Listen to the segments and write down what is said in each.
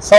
100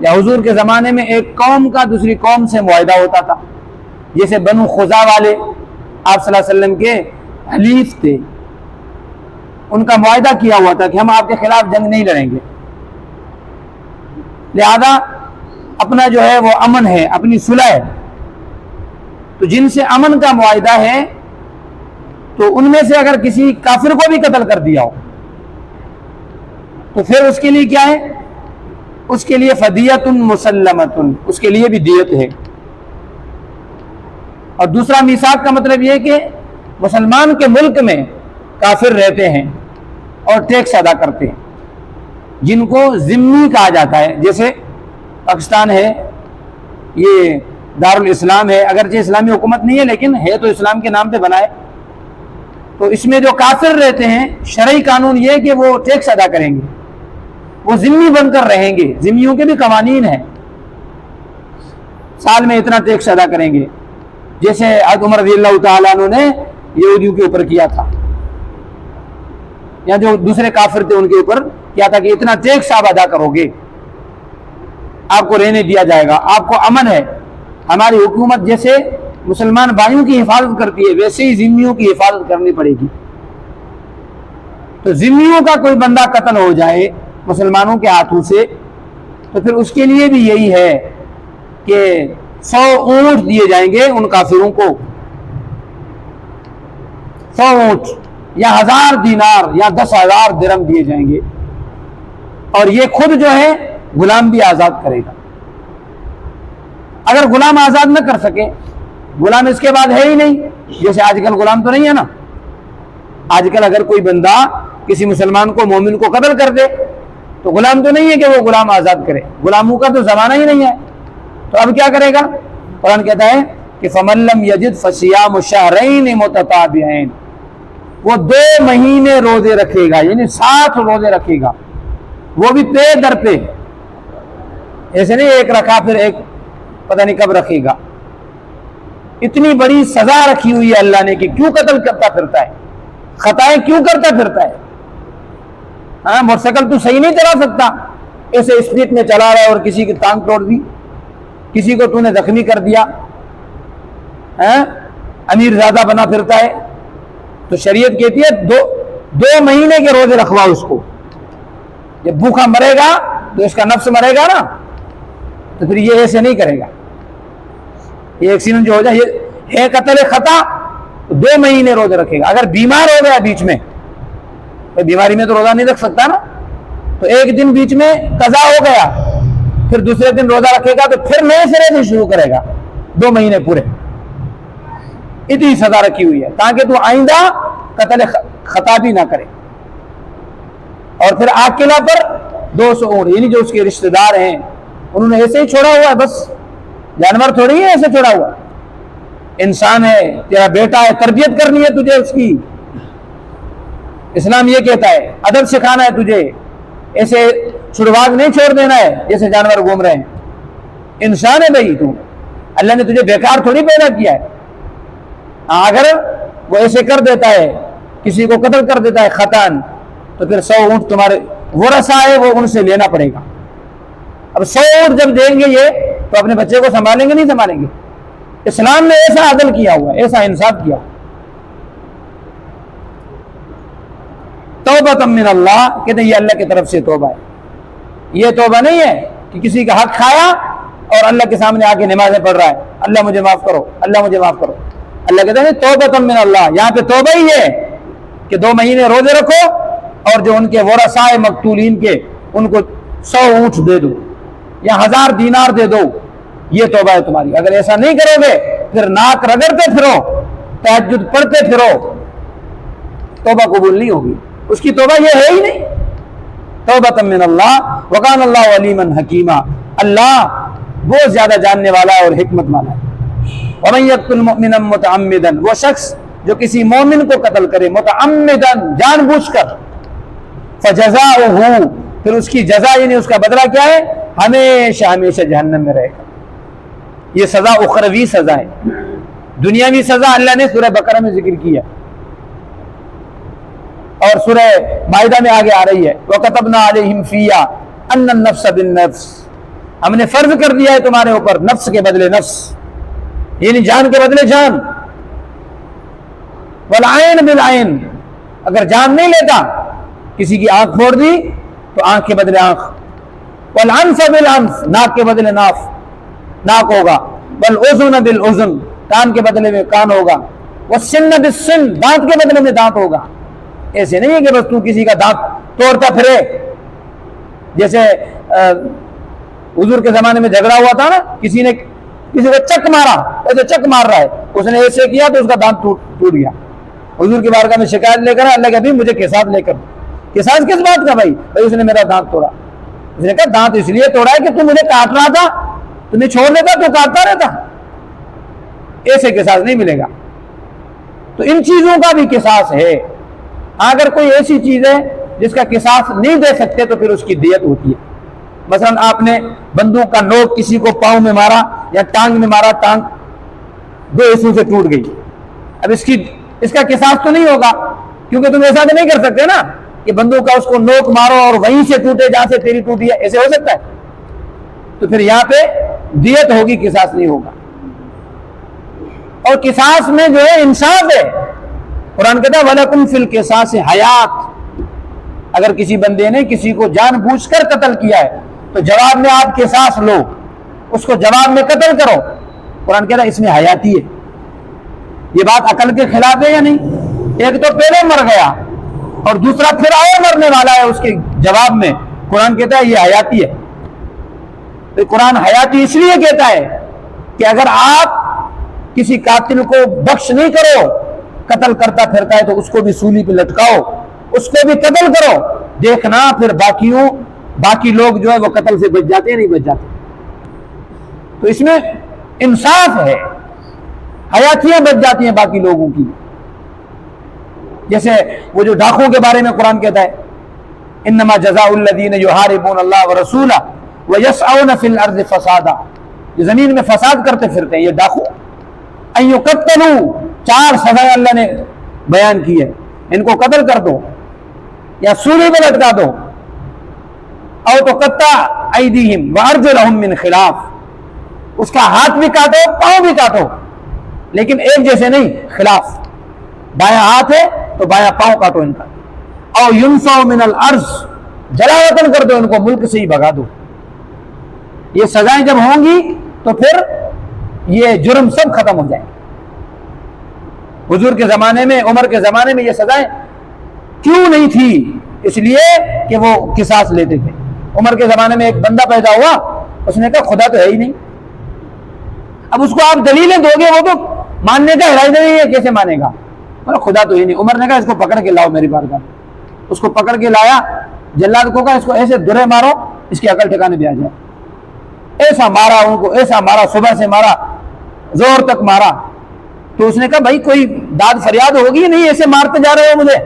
یا حضور کے زمانے میں ایک قوم کا دوسری قوم سے معاہدہ ہوتا تھا، جیسے بنو خزا والے آپ صلی اللہ علیہ وسلم کے حلیف تھے، ان کا معاہدہ کیا ہوا تھا کہ ہم آپ کے خلاف جنگ نہیں لڑیں گے، لہذا اپنا جو ہے وہ امن ہے، اپنی صلح ہے۔ تو جن سے امن کا معاہدہ ہے تو ان میں سے اگر کسی کافر کو بھی قتل کر دیا ہو تو پھر اس کے لیے کیا ہے؟ اس کے لیے فدیۃ مسلمۃ، اس کے لیے بھی دیت ہے۔ اور دوسرا میثاق کا مطلب یہ ہے کہ مسلمان کے ملک میں کافر رہتے ہیں اور ٹیکس ادا کرتے ہیں، جن کو ذمہ کہا جاتا ہے، جیسے پاکستان ہے، یہ دارالاسلام ہے، اگرچہ اسلامی حکومت نہیں ہے لیکن ہے تو اسلام کے نام پہ بنا ہے، تو اس میں جو کافر رہتے ہیں شرعی قانون یہ ہے کہ وہ ٹیکس ادا کریں گے، وہ ذمہ بن کر رہیں گے، ذمیوں کے بھی قوانین ہیں، سال میں اتنا ٹیکس ادا کریں گے، جیسے حضرت عمر رضی اللہ تعالیٰ عنہ نے یہودیوں کے اوپر کیا تھا، یا جو دوسرے کافر تھے ان کے اوپر کیا تھا کہ اتنا ٹیکس آپ ادا کرو گے، آپ کو رہنے دیا جائے گا، آپ کو امن ہے۔ ہماری حکومت جیسے مسلمان بھائیوں کی حفاظت کرتی ہے ویسے ہی ذمیوں کی حفاظت کرنی پڑے گی۔ تو ذمیوں کا کوئی بندہ قتل ہو جائے مسلمانوں کے ہاتھوں سے تو پھر اس کے لیے بھی یہی ہے کہ 100 اونٹ دیے جائیں گے ان کافروں کو، 100 اونٹ یا 1000 دینار یا 10,000 درہم دیے جائیں گے، اور یہ خود جو ہے غلام بھی آزاد کرے گا۔ اگر غلام آزاد نہ کر سکے، غلام اس کے بعد ہے ہی نہیں، جیسے آج کل غلام تو نہیں ہے نا، آج کل اگر کوئی بندہ کسی مسلمان کو مومن کو قتل کر دے تو غلام تو نہیں ہے کہ وہ غلام آزاد کرے، غلاموں کا تو زمانہ ہی نہیں ہے، تو اب کیا کرے گا؟ قرآن کہتا ہے کہ فَمَن لَّمْ يَجِدْ فَصِيَامُ شَهْرَيْنِ مُتَتَابِعَيْنِ، وہ 2 مہینے روزے رکھے گا، یعنی 60 روزے رکھے گا، وہ بھی پے در پہ، ایسے نہیں ایک رکھا پھر ایک پتہ نہیں کب رکھے گا۔ اتنی بڑی سزا رکھی ہوئی ہے اللہ نے کہ کیوں قتل کرتا پھرتا ہے، خطائیں کیوں کرتا پھرتا ہے؟ ہاں، موٹر سائیکل تو صحیح نہیں چلا سکتا، ایسے اسپیڈ میں چلا رہا ہے اور کسی کی ٹانگ توڑ دی، کسی کو تو نے زخمی کر دیا، امیر زیادہ بنا پھرتا ہے، تو شریعت کہتی ہے 2 مہینے کے روزے رکھواؤ اس کو، جب بھوکا مرے گا تو اس کا نفس مرے گا نا، تو پھر یہ ایسے نہیں کرے گا، یہ ایکسیڈنٹ جو ہو جائے یہ ہے قتل خطا، تو 2 مہینے روزے رکھے گا۔ اگر بیمار ہو گیا بیچ میں، بیماری میں تو روزہ نہیں رکھ سکتا نا، تو ایک دن بیچ میں قضا ہو گیا، پھر دوسرے دن روزہ رکھے گا تو پھر نئے سرے سے شروع کرے گا 2 مہینے پورے۔ اتنی سزا رکھی ہوئی ہے تاکہ تو آئندہ قتل خطا بھی نہ کرے۔ اور پھر عاقلہ پر 200 اونٹ، یعنی جو اس کے رشتہ دار ہیں انہوں نے ایسے ہی چھوڑا ہوا ہے، بس جانور تھوڑی ہے ایسے چھوڑا ہوا، انسان ہے، تیرا بیٹا ہے، تربیت کرنی ہے تجھے اس کی، اسلام یہ کہتا ہے ادب سکھانا ہے تجھے، ایسے چھڑواگ نہیں چھوڑ دینا ہے جیسے جانور گھوم رہے ہیں، انسان ہے بھائی تو، اللہ نے تجھے بیکار تھوڑی پیدا کیا ہے۔ اگر وہ ایسے کر دیتا ہے، کسی کو قتل کر دیتا ہے خطاً، تو پھر 100 اونٹ تمہارے ورثہ ہے وہ ان سے لینا پڑے گا۔ اب 100 اونٹ جب دیں گے یہ تو اپنے بچے کو سنبھالیں گے نہیں سنبھالیں گے؟ اسلام نے ایسا عدل کیا ہوا ہے، ایسا انصاف کیا ہوا۔ توبۃ من اللہ، کہتے ہیں یہ اللہ کی طرف سے توبہ ہے، یہ توبہ نہیں ہے کہ کسی کا حق کھایا اور اللہ کے سامنے آ کے نمازیں پڑھ رہا ہے، اللہ مجھے معاف کرو، اللہ مجھے معاف کرو۔ اللہ کہتے ہیں توبۃ من اللہ، یہاں پہ توبہ ہی ہے کہ 2 مہینے روزے رکھو اور جو ان کے ورثاء مقتولین کے ان کو 100 اونٹ دے دو یا 1000 دینار دے دو، یہ توبہ ہے تمہاری۔ اگر ایسا نہیں کرو گے پھر ناک رگڑتے پھرو، تہجد پڑھتے پھرو، توبہ قبول نہیں ہوگی، اس کی توبہ یہ ہے ہی نہیں۔ توبۃ من اللہ وکان اللہ علیما حکیما، اللہ بہت زیادہ جاننے والا اور حکمت والا ہے۔ ومن یقتل مؤمنا متعمدا، وہ شخص جو کسی مومن کو قتل کرے متعمدا جان بوجھ کر، فجزاؤہ، پھر اس کی جزا یعنی اس کا بدلہ کیا ہے؟ ہمیشہ ہمیشہ جہنم میں رہے گا۔ یہ سزا اخروی سزا ہے، دنیاوی سزا اللہ نے سورہ بقرہ میں ذکر کی ہے اور سورہ مائدہ میں آگے آ رہی ہے، وَكَتَبْنَا عَلَيْهِمْ فِيهَا أَنَّ النَّفْسَ بِالنَّفْسِ، ہم نے فرض کر دیا ہے تمہارے اوپر نفس کے بدلے نفس، یعنی جان کے بدلے جان، والعین بالعین، اگر جان نہیں لیتا کسی کی آنکھ پھوڑ دی تو آنکھ کے بدلے آنکھ، والعنف بالعنف، ناک کے بدلے ناک ہوگا، والاذن بالاذن، کان کے بدلے میں کان ہوگا، والسن بالسن، دانت کے بدلے میں دانت ہوگا۔ ایسے نہیں ہے کہ بس تو کسی کا دانت توڑتا پھرے، جیسے حضور کے زمانے میں جھگڑا ہوا تھا نا، کسی نے کسی کو چک مارا، ایسے چک مار رہا ہے، اس نے ایسے کیا تو اس کا دانت ٹوٹ گیا۔ حضور کی بارگاہ میں شکایت لے کر اللہ کہ مجھے قصاص لے کر، قصاص کس بات کا بھائی اس نے میرا دانت توڑا۔ اس نے کہا دانت اس لیے توڑا ہے کہ تم مجھے کاٹ رہا تھا، تمہیں چھوڑ دیتا تو کاٹتا رہتا، ایسے قصاص نہیں ملے گا۔ تو ان چیزوں کا بھی قصاص ہے۔ اگر کوئی ایسی چیز ہے جس کا قصاص نہیں دے سکتے تو پھر اس کی دیت ہوتی ہے۔ مثلا آپ نے بندوق کا نوک کسی کو پاؤں میں مارا یا ٹانگ میں مارا، ٹانگ دو حصوں سے ٹوٹ گئی، اب اس کا قصاص تو نہیں ہوگا، کیونکہ تم ایسا تو نہیں کر سکتے نا کہ بندوق کا اس کو نوک مارو اور وہیں سے ٹوٹے جہاں سے تیری ٹوٹی ہے، ایسے ہو سکتا ہے؟ تو پھر یہاں پہ دیت ہوگی، قصاص نہیں ہوگا۔ اور قصاص میں جو ہے انصاف ہے، قرآن کہتا ہے وَلَكُمْ فِي الْقِصَاصِ حَيَاتٌ، اگر کسی بندے نے کسی کو جان بوجھ کر قتل کیا ہے تو جواب میں آپ قصاص لو، اس کو جواب میں قتل کرو۔ قرآن کہتا ہے اس میں حیاتی ہے۔ یہ بات عقل کے خلاف ہے یا نہیں؟ ایک تو پہلے مر گیا اور دوسرا پھر اور مرنے والا ہے، اس کے جواب میں قرآن کہتا ہے یہ حیاتی ہے۔ تو قرآن حیاتی اس لیے کہتا ہے کہ اگر آپ کسی قاتل کو بخش نہیں کرو، قتل کرتا پھرتا ہے تو اس کو بھی سولی پہ لٹکاؤ، اس کو بھی قتل کرو، دیکھنا پھر باقی لوگ جو ہے وہ قتل سے بچ جاتے ہیں نہیں بچ جاتے۔ تو اس میں انصاف ہے، حیاتیاں بچ جاتی ہیں باقی لوگوں کی۔ جیسے وہ جو ڈاکوں کے بارے میں قرآن کہتا ہے انما جزاء الذین یحاربون اللہ ورسولہ ویسعون فی الارض فسادا، جو زمین میں فساد کرتے پھرتے ہیں یہ ڈاکو، ان یقتلوا، 4 سزائیں اللہ نے بیان کی ہے، ان کو قتل کر دو یا سولی میں لٹکا دو، او تقطع ایدیہم وارجلہم من خلاف، اس کا ہاتھ بھی کاٹو پاؤں بھی کاٹو، لیکن ایک جیسے نہیں، خلاف، بایاں ہاتھ ہے تو بایاں پاؤں کاٹو ان کا، او ینفوا من الارض، جلا وطن کر دو ان کو، ملک سے ہی بھگا دو۔ یہ سزائیں جب ہوں گی تو پھر یہ جرم سب ختم ہو جائیں گے۔ حضور کے زمانے میں، عمر کے زمانے میں یہ سزائیں کیوں نہیں تھی؟ اس لیے کہ وہ قصاص لیتے تھے۔ عمر کے زمانے میں ایک بندہ پیدا ہوا، اس نے کہا خدا تو ہے ہی نہیں، اب اس کو آپ دلیلیں دو گے وہ تو ماننے کا ارادہ نہیں ہے، کیسے مانے گا؟ خدا تو ہی نہیں۔ عمر نے کہا اس کو پکڑ کے لاؤ میری بارگاہ میں، اس کو پکڑ کے لایا، جلاد کو کہا اس کو ایسے درے مارو اس کی عقل ٹھکانے پہ آ جائے۔ ایسا مارا ان کو، ایسا مارا، صبح سے مارا، زور تک مارا۔ تو اس نے کہا بھائی کوئی داد فریاد ہوگی نہیں، ایسے مارتے جا رہے ہو مجھے؟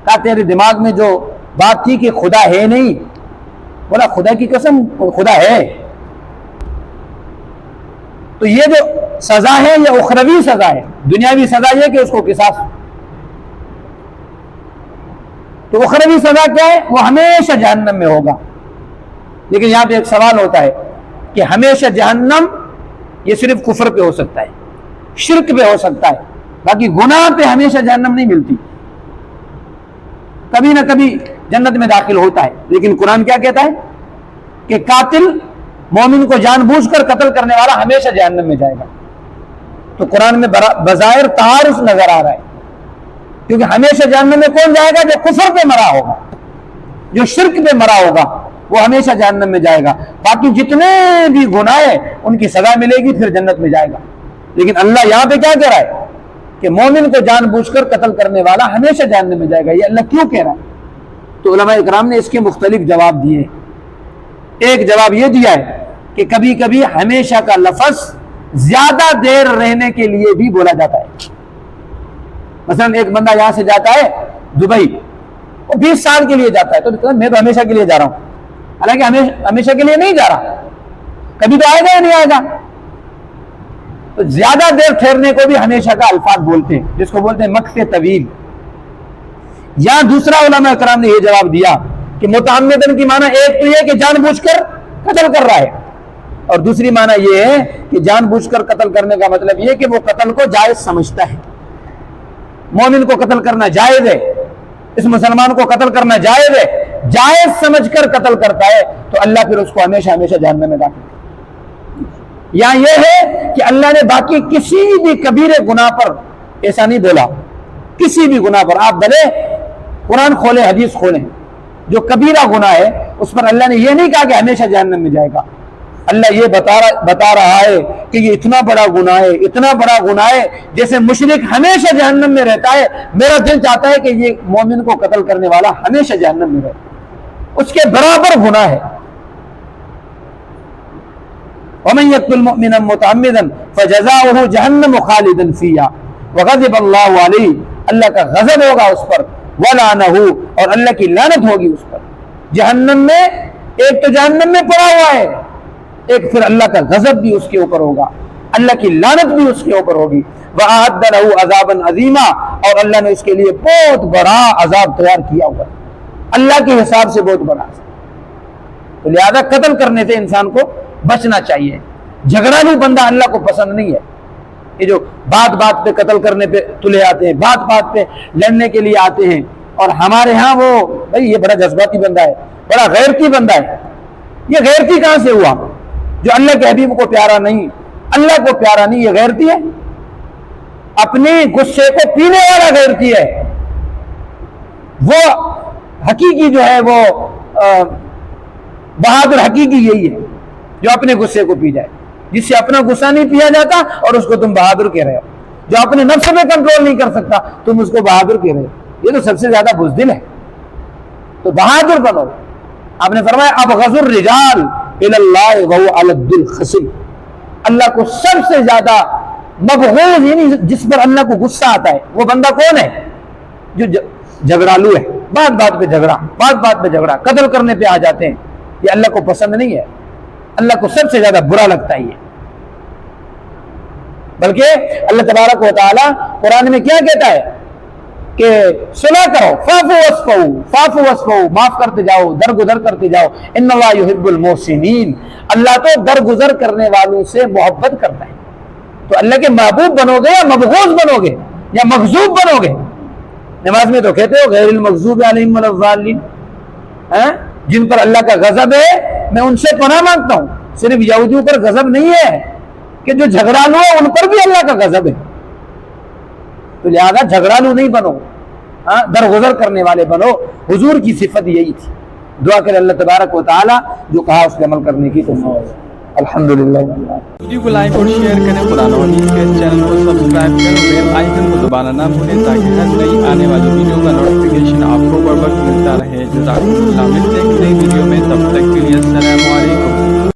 کہا تیرے دماغ میں جو بات تھی کہ خدا ہے نہیں، بولا خدا کی قسم خدا ہے۔ تو یہ جو سزا ہے یہ اخروی سزا ہے، دنیاوی سزا یہ کہ اس کو قصاص۔ تو اخروی سزا کیا ہے؟ وہ ہمیشہ جہنم میں ہوگا۔ لیکن یہاں پہ ایک سوال ہوتا ہے کہ ہمیشہ جہنم یہ صرف کفر پہ ہو سکتا ہے، شرک پہ ہو سکتا ہے، باقی گناہ پہ ہمیشہ جہنم نہیں ملتی، کبھی نہ کبھی جنت میں داخل ہوتا ہے۔ لیکن قرآن کیا کہتا ہے کہ قاتل مومن کو جان بوجھ کر قتل کرنے والا ہمیشہ جہنم میں جائے گا۔ تو قرآن میں بظاہر تعارف نظر آ رہا ہے، کیونکہ ہمیشہ جہنم میں کون جائے گا؟ جو کفر پہ مرا ہوگا، جو شرک پہ مرا ہوگا وہ ہمیشہ جہنم میں جائے گا۔ باقی جتنے بھی گناہ ہیں ان کی سزا ملے گی، پھر جنت میں جائے گا۔ لیکن اللہ یہاں پہ کیا کہہ رہا ہے کہ مومن کو جان بوجھ کر قتل کرنے والا ہمیشہ جہنم میں جائے گا۔ یہ اللہ کیوں کہہ رہا ہے؟ تو علماء اکرام نے اس کے مختلف جواب دیے۔ ایک جواب یہ دیا ہے کہ کبھی کبھی ہمیشہ کا لفظ زیادہ دیر رہنے کے لیے بھی بولا جاتا ہے۔ مثلا ایک بندہ یہاں سے جاتا ہے دبئی، وہ 20 سال کے لیے جاتا ہے، تو میں تو ہمیشہ کے لیے جا رہا ہوں، حالانکہ ہمیشہ کے لیے نہیں جا رہا، کبھی تو آئے گا یا نہیں آئے گا۔ تو زیادہ دیر ٹھہرنے کو بھی ہمیشہ کا الفاظ بولتے ہیں، جس کو بولتے ہیں مکث طویل۔ یا دوسرا علماء کرام نے یہ جواب دیا کہ متعمدن کی معنی ایک تو یہ کہ جان بوجھ کر قتل کر رہا ہے. اور دوسری معنی یہ ہے کہ جان بوجھ کر قتل کرنے کا مطلب یہ کہ وہ قتل کو جائز سمجھتا ہے. مومن کو قتل کرنا جائز ہے, اس مسلمان کو قتل کرنا جائز ہے, جائز سمجھ کر قتل کرتا ہے تو اللہ پھر اس کو ہمیشہ ہمیشہ جہنم میں داخل کرے. یا یہ ہے کہ اللہ نے باقی کسی بھی کبیرے گناہ پر ایسا نہیں بولا, کسی بھی گناہ پر آپ بھلے قرآن کھولیں حدیث کھولیں, جو کبیرہ گناہ ہے اس پر اللہ نے یہ نہیں کہا کہ ہمیشہ جہنم میں جائے گا. اللہ یہ بتا رہا ہے کہ یہ اتنا بڑا گناہ ہے, اتنا بڑا گناہ ہے جیسے مشرک ہمیشہ جہنم میں رہتا ہے, میرا دل چاہتا ہے کہ یہ مومن کو قتل کرنے والا ہمیشہ جہنم میں رہے, اس کے برابر گناہ ہے. وَمَن يَقْتُلْ مُؤْمِنًا مُتَعَمِّدًا فَجَزَاؤُهُ جَهَنَّمُ خَالِدًا فِيهَا وَغَضِبَ اللَّهُ عَلَيْهِ, اللہ کا غضب ہوگا اس پر, وَلَعَنَهُ, اور اللہ کی لعنت ہوگی اس پر. جہنم میں ایک تو جہنم میں پڑا ہوا ہے, ایک پھر اللہ کا غضب بھی اس کے اوپر ہوگا, اللہ کی لعنت بھی اس کے اوپر ہوگی. وَأَعَدَّ لَهُ عَذَابًا عَظِيمًا, اور اللہ نے اس کے لیے بہت بڑا عذاب تیار کیا ہوا ہے, اللہ کے حساب سے بہت بڑا عذاب. تو لہذا قتل کرنے سے انسان کو بچنا چاہیے. جھگڑالو بندہ اللہ کو پسند نہیں ہے. یہ جو بات بات پہ قتل کرنے پہ تلے آتے ہیں, بات بات پہ لڑنے کے لیے آتے ہیں, اور ہمارے ہاں وہ بھائی یہ بڑا جذباتی بندہ ہے, بڑا غیرتی بندہ ہے. یہ غیرتی کہاں سے ہوا؟ جو اللہ کے حبیب کو پیارا نہیں, اللہ کو پیارا نہیں, یہ غیرتی ہے. اپنی غصے کو پینے والا غیرتی ہے. وہ حقیقی جو ہے وہ بہادر حقیقی یہی ہے جو اپنے غصے کو پی جائے, جس سے اپنا غصہ نہیں پیا جاتا اور اس کو تم بہادر کہہ رہے ہو. جو اپنے نفس میں کنٹرول نہیں کر سکتا تم اس کو بہادر کہہ رہے ہو, یہ تو سب سے زیادہ بزدل ہے. تو بہادر بنو. آپ نے فرمایا ابغض الرجال الی اللہ وهو الد الخصم, اللہ کو سب سے زیادہ مبغوض یعنی جس پر اللہ کو غصہ آتا ہے وہ بندہ کون ہے؟ جو جھگڑالو ہے, بات بات پہ جھگڑا, بات بات پہ جھگڑا, قتل کرنے پہ آ جاتے ہیں. یہ اللہ کو پسند نہیں ہے, اللہ کو سب سے زیادہ برا لگتا ہے. بلکہ اللہ تبارک و تعالی قرآن میں کیا کہتا ہے کہ صلح کرو, فاعفوا واصفحوا, معاف کرتے جاؤ, درگزر کرتے جاؤ. ان اللہ یحب المحسنین, اللہ تو درگزر کرنے والوں سے محبت کرتا ہے. تو اللہ کے محبوب بنو گے یا مبغوض بنو گے یا مغضوب بنو گے؟ نماز میں تو کہتے ہو غیر المغضوب علیہم ولا الضالین, جن پر اللہ کا غضب ہے میں ان سے پناہ مانگتا ہوں. صرف یہودیوں پر غضب نہیں ہے کہ جو جھگڑالو ہے ان پر بھی اللہ کا غضب ہے. تو لہذا جھگڑالو نہیں بنو, درگزر کرنے والے بنو. حضور کی صفت یہی تھی. دعا کرے اللہ تبارک و تعالی جو کہا اس پہ عمل کرنے کی توفیق. الحمدللہ. ویڈیو کو لائک اور شیئر کریں, قرآن و حدیث کے چینل کو سبسکرائب کریں, بیل آئیکن کو دبانا نہ بھولیں تاکہ ہر نئی آنے والی ویڈیو کا نوٹیفیکیشن آپ کو بر وقت ملتا رہے. جزاکم اللہ. ملتے ہیں نئی ویڈیو میں.